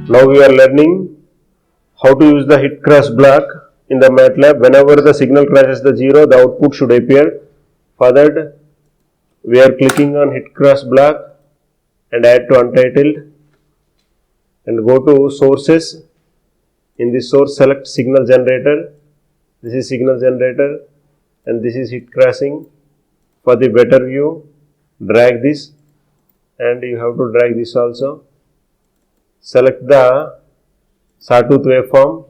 Now we are learning how to use the hit cross block in the MATLAB. Whenever the signal crosses the 0, the output should appear. For that, we are clicking on hit cross block and add to untitled and go to sources. In this source, select signal generator. This is signal generator and this is hit crossing. For the better view, drag this and you have to drag this also. Select the sawtooth waveform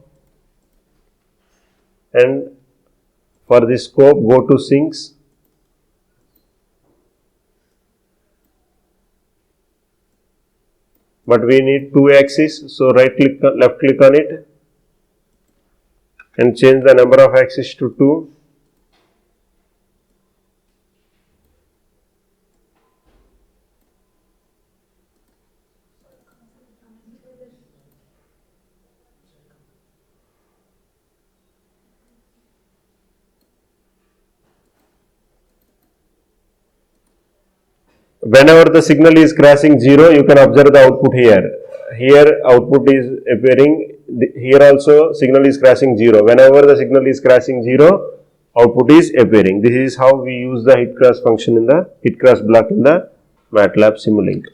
and for the scope go to sinks. But we need 2 axes, so right click, left click on it and change the number of axes to 2. Whenever the signal is crossing 0, you can observe the output here. Here output is appearing, here also signal is crossing 0. Whenever the signal is crossing 0, output is appearing. This is how we use the hit cross function in the hit cross block in the MATLAB SIMULINK.